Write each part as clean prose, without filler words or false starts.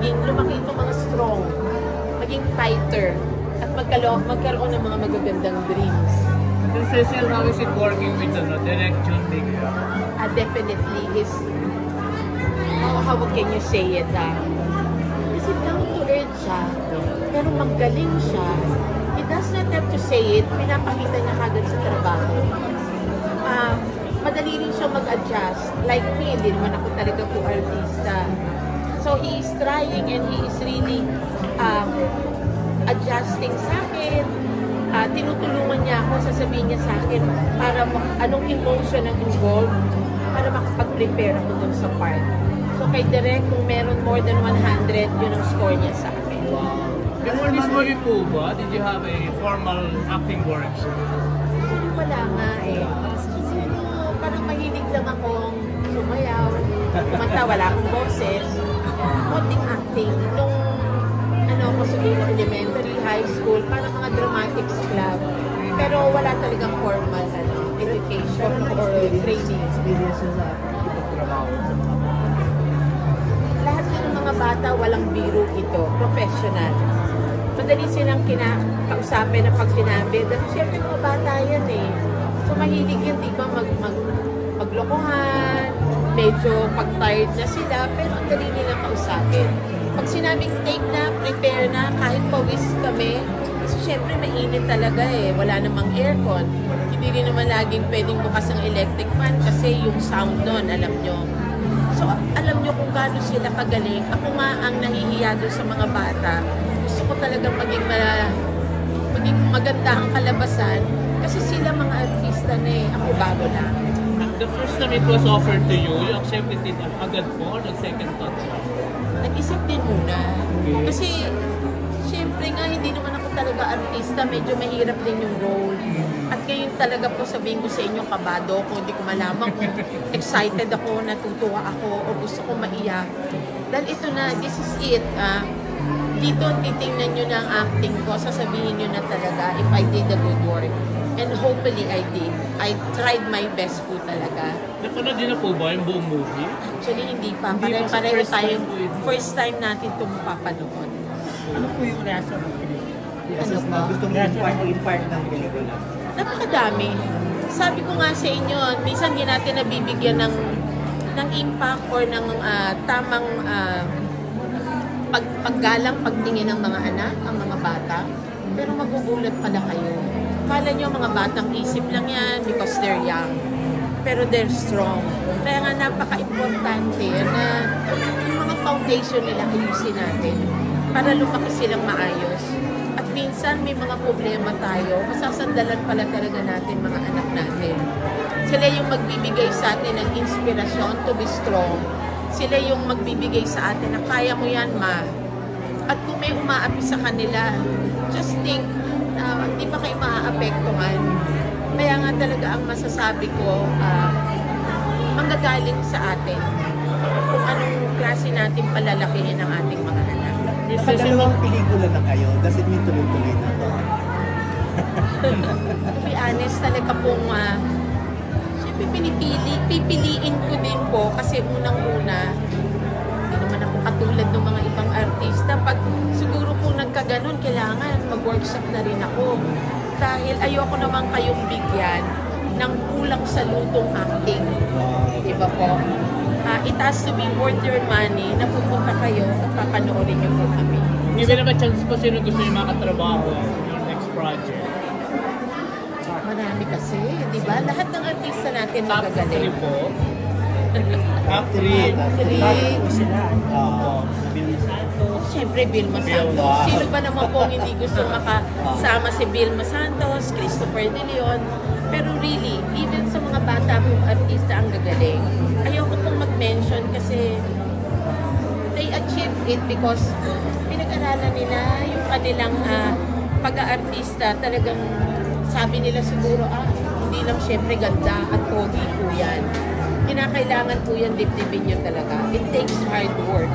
maging lumaki itong mga strong, maging fighter, at magkaroon ng mga magagandang dreams. And Cecil, how is it working with Direct John Bigla? Definitely is, how can you say it? Kasi down to earth siya, pero magaling siya. He does not have to say it, pinapakita niya kagad sa trabaho. Madali rin siya mag-adjust. Like me, hindi naman ako talaga po artista. So he is trying and he is really adjusting sa akin. Tinutulungan niya ako, sasabihin niya sa akin para anong emotion ang involved para makapag-prepare ako dun sa part. So kay Direk, kung meron more than 100, yun ang score niya sa akin. Before this movie po ba, did you have a formal acting workshop? Wala nga eh. Siguro parang mahilig lang akong sumayaw. Kumanta, wala akong boses. Konting acting. Nung ako siguro elementary, high school, parang mga dramatics club. Pero wala talagang formal education or training. Experiences na ipagtrabaho sa mga bata. Lahat ng mga bata, walang biro ito. Professional. Madali silang kinakausapin na pag sinabi. Dahil siyempre mga bata yan eh. So mahilig yan, di ba, maglokohan. Medyo pag-tired na sila, pero ang dali nilang kausapin. Pag sinabing take na, prepare na, kahit pawis kami, kasi syempre mainit talaga eh, wala namang aircon. Hindi rin naman laging pwedeng bukas ang electric fan kasi yung sound nun, alam nyo. So, alam nyo kung gaano sila kagaling. Ako nga ang nahihiya doon sa mga bata. Gusto ko talagang maging maganda ang kalabasan kasi sila mga artista na eh, ako bago na. The first time it was offered to you accepted it agad po or nag-second thought? Nag-isip din muna. Kasi, syempre nga, hindi naman ako talaga artista. Medyo mahirap din yung role. At ngayon talaga po sabihin ko sa inyo, kabado ko, hindi ko malaman kung excited ako, natutuwa ako, o gusto ko maiyak. Dahil ito na, this is it. Dito, titingnan nyo na ang acting ko. Sasabihin nyo na talaga if I did a good work. And hopefully I did. I tried my best po talaga. Napanood din na po ba yung buong movie? Actually, hindi pa. Pareho tayong first time natin itong papanood. Ano po yung reaction ng Ano po? Gusto mo i-impart ng pelikula? Napakadami. Sabi ko nga sa inyo, minsan hindi natin nabibigyan ng impact or ng tamang paggalang pagtingin ng mga anak, ang mga bata. Pero magugulat pala kayo. Kala nyo mga batang isip lang yan because they're young. Pero they're strong. Kaya nga napaka-importante na yung mga foundation nila ayusin natin para lumaki silang maayos. At minsan may mga problema tayo, masasandalan pala talaga natin mga anak natin. Sila yung magbibigay sa atin ng inspirasyon to be strong. Sila yung magbibigay sa atin na kaya mo yan, ma. At kung may umaapi sa kanila, just think, hindi pa kayo maaapektuhan. Kaya nga talaga ang masasabi ko, manggagaling sa atin kung anong klase natin palalakihin ang ating mga anak. Nakadalawang pelikula na kayo, does it mean tuloy-tuloy na to? To be honest, talaga pong siyempre pipiliin ko din po kasi unang-una, hindi naman ako katulad ng mga ibang artista. Pag siguro kung nagkaganon, kailangan mag-workshop na rin ako. Dahil ayoko naman kayong bigyan ng kulang sa lutong acting. Diba po? It has to be worth your money na pupunta kayo at papanoorin niyo po kami. Hindi ba naman chance po sino gusto niyo makatrabaho yung next project? Marami kasi, di ba? Lahat ng artista natin magagaling. Top 3 po? Top 3. Three. Sila. Siyempre, Vilma Santos. Sino ba naman po hindi gusto makasama si Vilma Santos, Christopher De Leon? Pero really, even sa mga bata pong artista ang gagaling. Ayoko pong mag-mention kasi they achieved it because pinag-aralan nila yung kanilang pag-aartista. Talagang sabi nila siguro, hindi lang syempre ganda at pogi po yan. Kinakailangan po yan, dibdibin nyo talaga. It takes hard work.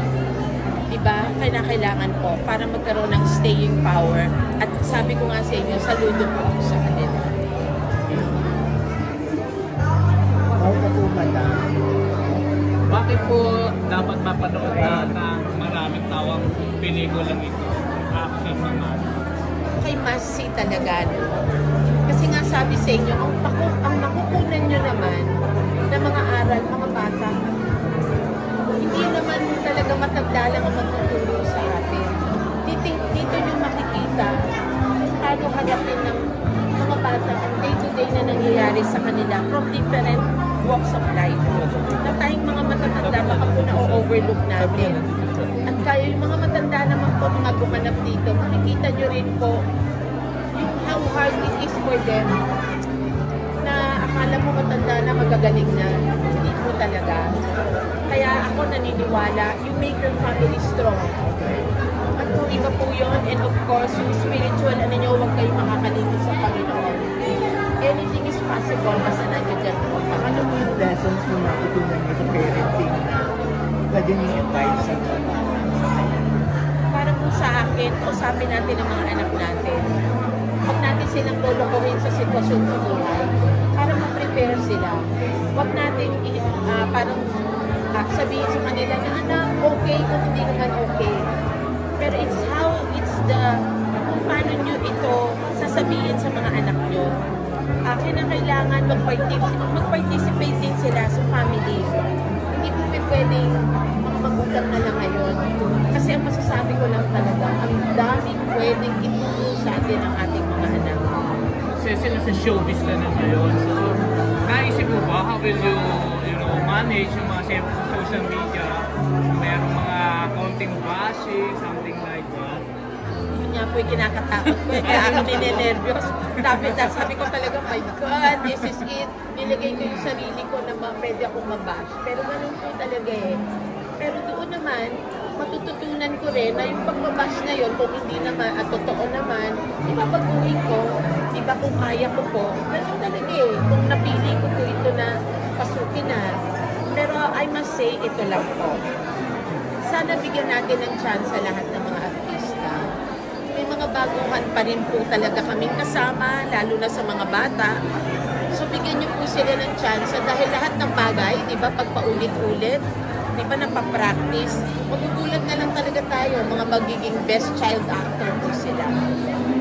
Diba? Kailangan po para magkaroon ng staying power. At sabi ko nga sa inyo, saludo po ako sa kanila. Bakit po, madam? Bakit po dapat mapanood na ng marami tawang pelikulang ito? Aking mga anak. Kay Masi talaga, no? Kasi nga sabi sa inyo, ang makukunan nyo naman na mga aral, mga bata, hindi naman talaga matanda lang ang magtuturo sa atin. Dito nyo makikita kung paano harapin ng mga bata ang day-to-day na nangyayari sa kanila from different walks of life. Na tayong mga matatanda, baka po na-overlook natin. At kayo, yung mga matanda naman po, mga gumanap dito, makikita nyo rin po yung how hard it is for them na akala mo matanda na magagaling na. Hindi po talaga. Kaya ako naniniwala, you make your family strong. At kung iba po yun, and of course, yung spiritual, ano nyo, huwag kayong makakalimot sa Panginoon. Anything is possible, basta nandiyo dyan po. Ano mo yung lessons mo natutunan mo sa parenting na pwede nyo advice sa mga Para po sa akin, kausapin natin ang mga anak natin. Huwag natin silang lolokohin sa sitwasyon sa buhay para ma-prepare sila. Huwag natin parang sabihin sa kanila na anak, okay kung hindi naman okay. Pero kung paano nyo ito sasabihin sa mga anak nyo. Kailangan mag-participate din sila sa family. Hindi po pwedeng mga magulang na lang ngayon. Kasi ang masasabi ko lang talaga, ang daming pwedeng ituro sa atin ang ating mga anak. Kasi sila sa showbiz ka na ngayon. So, naisip mo ba, how will you manage yung mga social media? Merong mga counting bashing, something like that? Yun nga po yung kinakatakot ko. Kaya ako ninenervyos. Sabi ko talaga, my God, this is it. Nilagay ko yung sarili ko na pwede akong mabash. Pero ganun po talaga eh. Pero doon naman, matututunan ko rin na yung pagbabash na yun, kung hindi naman, at totoo naman, ipapaguhin ko, diba kung kaya ko po, ganun talaga eh. Kung napili ko po ito na pasukin na. Pero I must say, ito lang po. Sana bigyan natin ng chance sa lahat ng mga artista. May mga baguhan pa rin po talaga kaming kasama, lalo na sa mga bata. So bigyan niyo po sila ng chance dahil lahat ng bagay, di ba, pag paulit-ulit, di ba, napapractice, magugulat na lang talaga tayo, mga magiging best child actor po sila.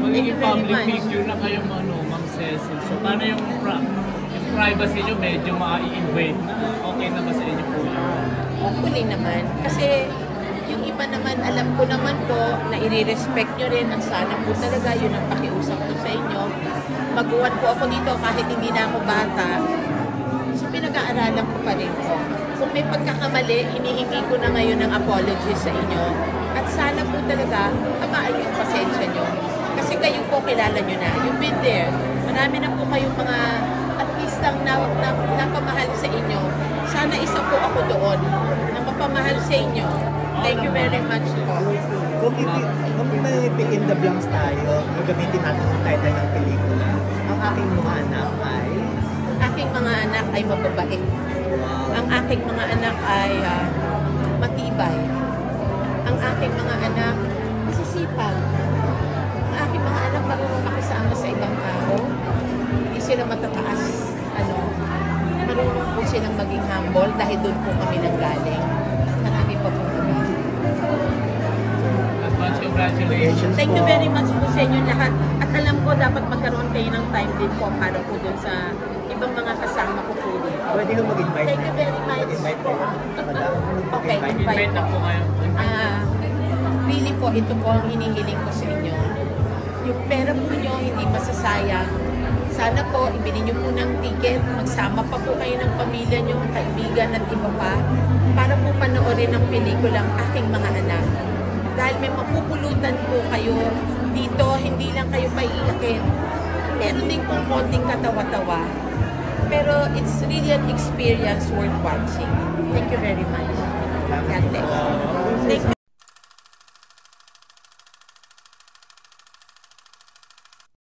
Magiging public figure na kayo, Ma'am Cecil. So paano yung privacy nyo medyo ma-i-invade na? Okay na ba sa inyo po yun? Hopefully naman. Kasi yung iba naman, alam ko naman po na i-respect nyo rin at sana po talaga yun ang pakiusap ko sa inyo. Maguwan po ako dito kahit hindi na ako bata. So pinag-aaralan ko pa rin po. Kung may pagkakamali, hinihingi ko na ngayon ng apology sa inyo. At sana po talaga, tamaan yung pasensya nyo. Kasi kayo po kilala nyo na. You've been there. Marami na po kayong mga artistang napamahal sa inyo. Sana isa po ako doon na mapamahal sa inyo. Thank you very much po. Kung may fill in the blanks tayo, gagamitin natin ang title ng pelikula. Ang aking mga anak ay... Aking mga anak ay mababait. Ang aking mga anak ay matibay. Ang aking mga anak masisipag. Ang aking mga anak marunong makisama sa ibang tao. Hindi sila matataas. Marunong po silang maging humble dahil doon po kami nanggaling. Marami pa po kami. Advance congratulations. Thank you very much po sa inyo lahat. At alam ko dapat magkaroon kayo ng time din po para po doon sa ibang mga kasama ko po dito. Pwede kong mag-invite. Thank you very much. Mag-invite po. Okay, Invite na po kayo. Really po, ito po ang hinihiling ko sa inyo. Yung pera po nyo, hindi masasayang. Sana po, ibili nyo po ng ticket, magsama pa po kayo ng pamilya nyo, kaibigan at iba pa, para po panoorin ang pelikulang Aking Mga Anak. Dahil may mapupulutan po kayo dito, hindi lang kayo paiiyakin. Meron din pong konting katawa-tawa. Pero it's really an experience worth watching. Thank you very much. God bless. Thank you.